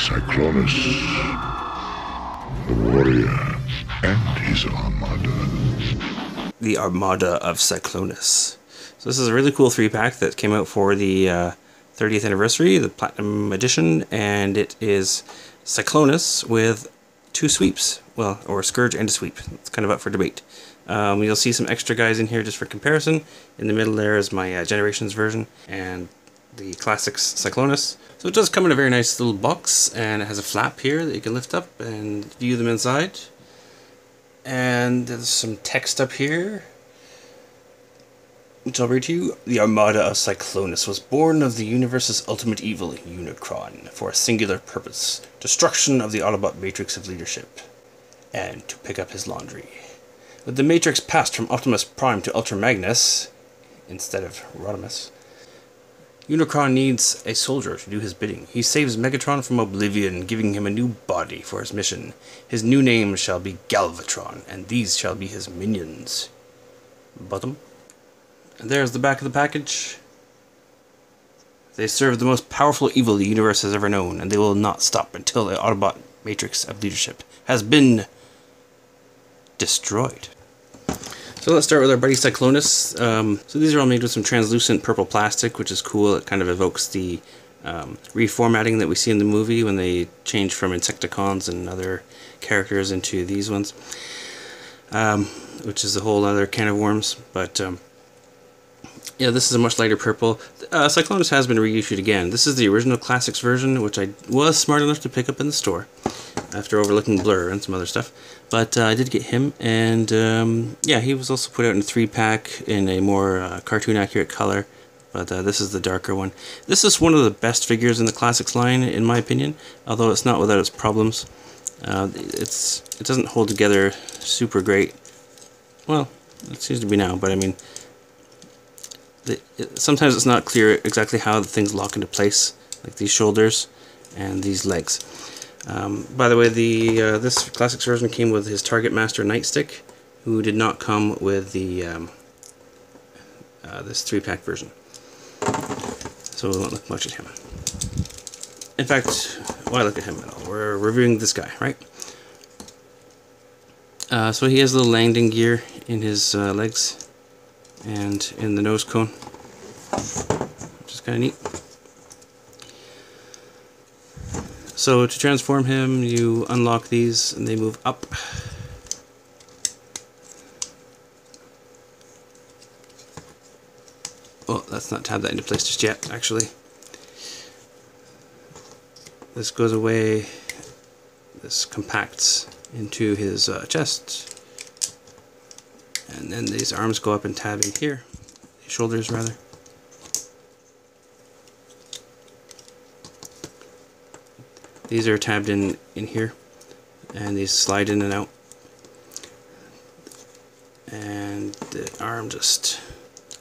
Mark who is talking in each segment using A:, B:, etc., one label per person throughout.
A: Cyclonus, the warrior, and his armada.
B: The Armada of Cyclonus. So this is a really cool 3-pack that came out for the 30th anniversary, the Platinum Edition, and it is Cyclonus with 2 sweeps. Well, or a Scourge and a sweep. It's kind of up for debate. You'll see some extra guys in here just for comparison. In the middle there is my Generations version and the Classics Cyclonus. So it does come in a very nice little box, and it has a flap here that you can lift up and view them inside. And there's some text up here, which I'll read to you. The Armada of Cyclonus was born of the universe's ultimate evil, Unicron, for a singular purpose: destruction of the Autobot matrix of leadership, and to pick up his laundry. With the matrix passed from Optimus Prime to Ultra Magnus, instead of Rodimus, Unicron needs a soldier to do his bidding. He saves Megatron from oblivion, giving him a new body for his mission. His new name shall be Galvatron, and these shall be his minions. Bottom. And there's the back of the package. They serve the most powerful evil the universe has ever known, and they will not stop until the Autobot matrix of leadership has been destroyed. So let's start with our buddy Cyclonus. So these are all made with some translucent purple plastic, which is cool. It kind of evokes the reformatting that we see in the movie when they change from Insecticons and other characters into these ones, which is a whole other can of worms. But yeah, this is a much lighter purple. Cyclonus has been reissued again. This is the original Classics version, which I was smart enough to pick up in the store after overlooking Blur and some other stuff. But I did get him, and yeah, he was also put out in a 3-pack in a more cartoon-accurate color, but this is the darker one. This is one of the best figures in the Classics line, in my opinion, although it's not without its problems. It doesn't hold together super great. Well, it seems to be now, but I mean, sometimes it's not clear exactly how the things lock into place, like these shoulders and these legs. By the way, this Classics version came with his Target Master Nightstick, who did not come with the this 3-pack version. So we won't look much at him. In fact, why look at him at all? We're reviewing this guy, right? So he has a little landing gear in his legs and in the nose cone, which is kind of neat. So to transform him, you unlock these and they move up. Oh, let's not tab that into place just yet, actually. This goes away. This compacts into his chest. And then these arms go up and tab in here. Shoulders, rather. These are tabbed in here, and these slide in and out. And the arm just,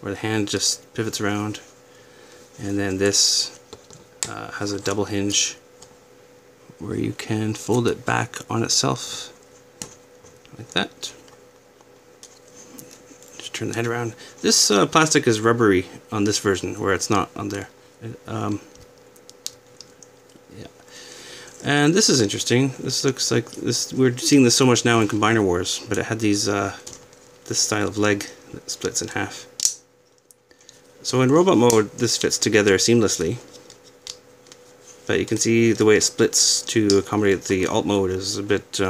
B: or the hand just pivots around. And then this has a double hinge where you can fold it back on itself, like that. Just turn the head around. This plastic is rubbery on this version, where it's not on there. And this is interesting. This looks like this. We're seeing this so much now in Combiner Wars, but it had these this style of leg that splits in half. So in robot mode, this fits together seamlessly. But you can see the way it splits to accommodate the alt mode is a bit.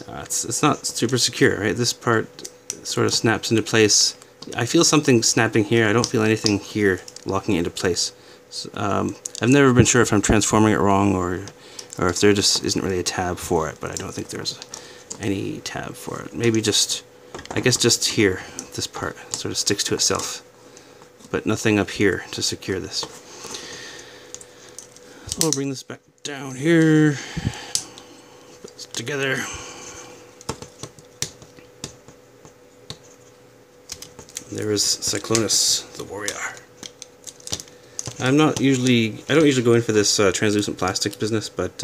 B: It's not super secure, right? This part sort of snaps into place. I feel something snapping here. I don't feel anything here locking it into place. I've never been sure if I'm transforming it wrong or if there just isn't really a tab for it, but I don't think there's any tab for it. Maybe just, I guess just here, this part sort of sticks to itself, but nothing up here to secure this. So we'll bring this back down here, put this together. There is Cyclonus, the warrior. I don't usually go in for this translucent plastics business, but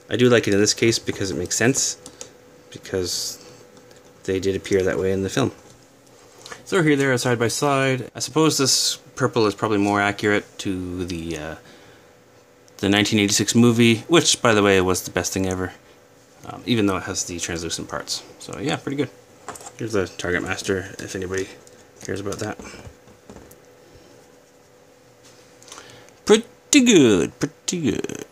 B: I do like it in this case because it makes sense, because they did appear that way in the film. So here they are side by side. I suppose this purple is probably more accurate to the the 1986 movie, which, by the way, was the best thing ever, even though it has the translucent parts. So yeah, pretty good. Here's the Target Master, if anybody cares about that. Pretty good, pretty good.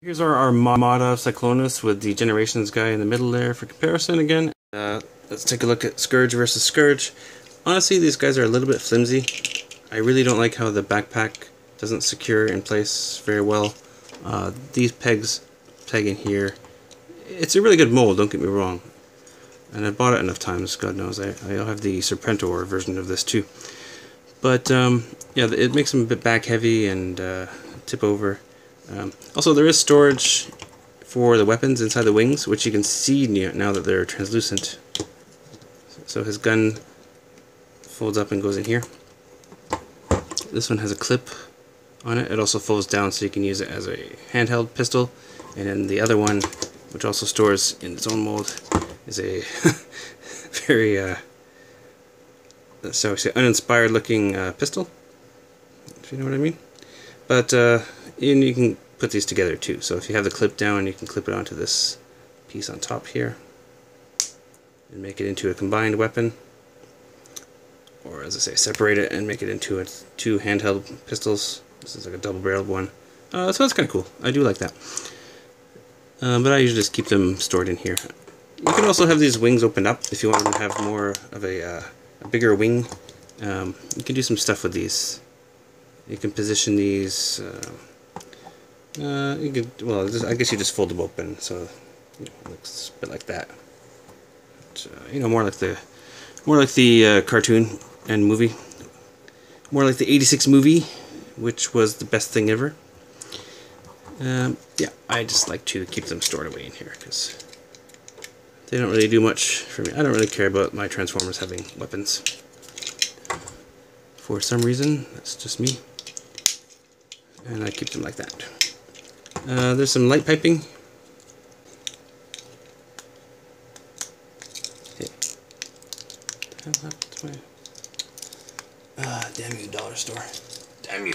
B: Here's our Armada Cyclonus with the Generations guy in the middle there for comparison again. Let's take a look at Scourge versus Scourge. Honestly, these guys are a little bit flimsy. I really don't like how the backpack doesn't secure in place very well. These pegs peg in here. It's a really good mold, don't get me wrong. And I bought it enough times, God knows. I have the Serpentor version of this too. But yeah, it makes them a bit back heavy and tip over. Also, there is storage for the weapons inside the wings, which you can see now that they're translucent. So his gun folds up and goes in here. This one has a clip on it. It also folds down so you can use it as a handheld pistol. And then the other one, which also stores in its own mold, is a very so uninspired looking pistol, if you know what I mean. But you can put these together too. So if you have the clip down, you can clip it onto this piece on top here and make it into a combined weapon, or as I say, separate it and make it into two handheld pistols. This is like a double-barreled one. So that's kind of cool. I do like that. But I usually just keep them stored in here. You can also have these wings open up if you want them to have more of a bigger wing. You can do some stuff with these. You can position these. You could, well, I guess you just fold them open, so you know, it looks a bit like that. But, you know, more like the cartoon and movie, more like the '86 movie, which was the best thing ever. Yeah, I just like to keep them stored away in here because they don't really do much for me. I don't really care about my Transformers having weapons. For some reason, that's just me. And I keep them like that. There's some light piping. Hey. What happened to my... damn you, dollar store. Damn you.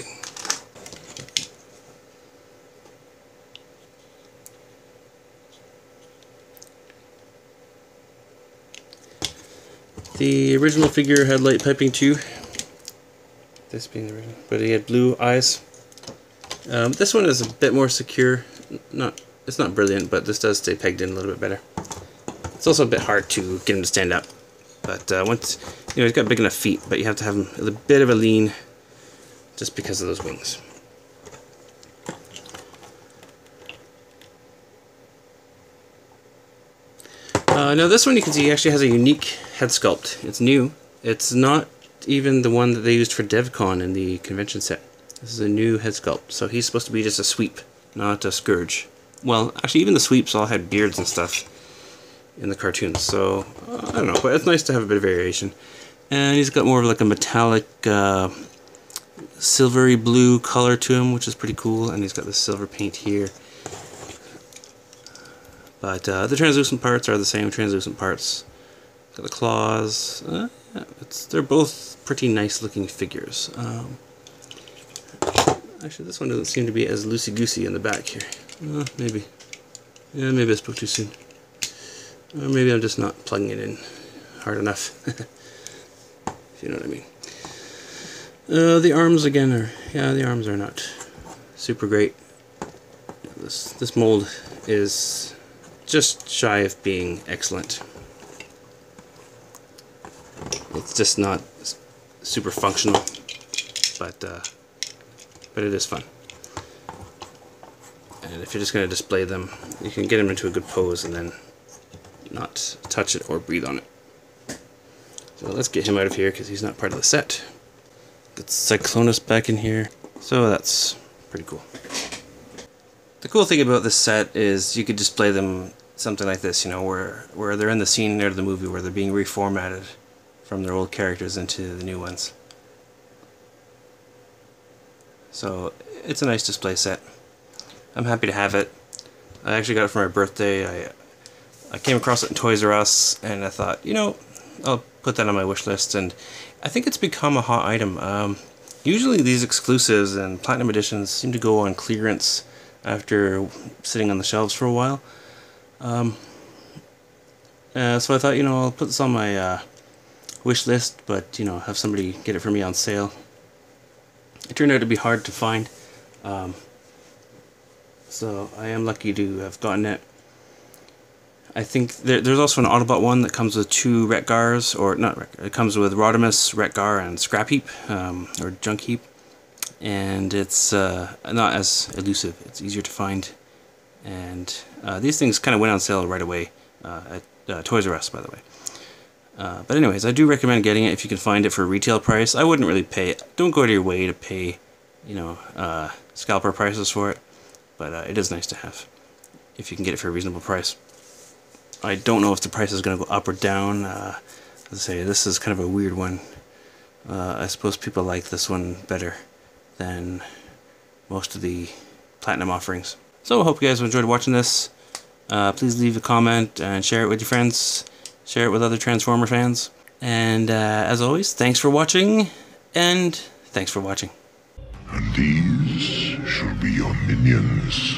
B: The original figure had light piping too. This being the original, but he had blue eyes. This one is a bit more secure. It's not brilliant, but this does stay pegged in a little bit better. It's also a bit hard to get him to stand up. But once, you know, he's got big enough feet, but you have to have him a bit of a lean just because of those wings. Now this one you can see actually has a unique head sculpt. It's new. It's not even the one that they used for DevCon in the convention set. This is a new head sculpt. So he's supposed to be just a sweep, not a Scourge. Well, actually even the sweeps all had beards and stuff in the cartoons. So, I don't know, but it's nice to have a bit of variation. And he's got more of like a metallic, silvery blue color to him, which is pretty cool. And he's got this silver paint here. But the translucent parts are the same translucent parts. Got the claws. Yeah, they're both pretty nice looking figures. Actually, this one doesn't seem to be as loosey-goosey in the back here. Maybe. Yeah, maybe I spoke too soon. Or maybe I'm just not plugging it in hard enough. If you know what I mean. The arms again are, yeah, the arms are not super great. This mold is just shy of being excellent. It's just not super functional, but it is fun. And if you're just going to display them, you can get them into a good pose and then not touch it or breathe on it. So let's get him out of here because he's not part of the set. Get Cyclonus back in here. So that's pretty cool. The cool thing about this set is you could display them something like this, you know, where they're in the scene near the movie where they're being reformatted from their old characters into the new ones. So it's a nice display set. I'm happy to have it. I actually got it for my birthday. I came across it in Toys R Us and I thought, you know, I'll put that on my wish list, and I think it's become a hot item. Usually these exclusives and Platinum Editions seem to go on clearance after sitting on the shelves for a while. So I thought, I'll put this on my wish list, but, have somebody get it for me on sale. It turned out to be hard to find. So I am lucky to have gotten it. I think there's also an Autobot one that comes with 2 Retgars, or not Retgar, it comes with Rodimus, Retgar, and Scrap Heap, or Junk Heap. And it's not as elusive, it's easier to find. And these things kind of went on sale right away at Toys R Us, by the way. But anyways, I do recommend getting it if you can find it for a retail price. I wouldn't really pay, don't go to your way to pay, scalper prices for it. But it is nice to have if you can get it for a reasonable price. I don't know if the price is going to go up or down. As I say, this is kind of a weird one. I suppose people like this one better than most of the Platinum offerings. So I hope you guys enjoyed watching this. Please leave a comment and share it with your friends. Share it with other Transformer fans. And as always, thanks for watching. And thanks for watching.
A: And these shall be your minions.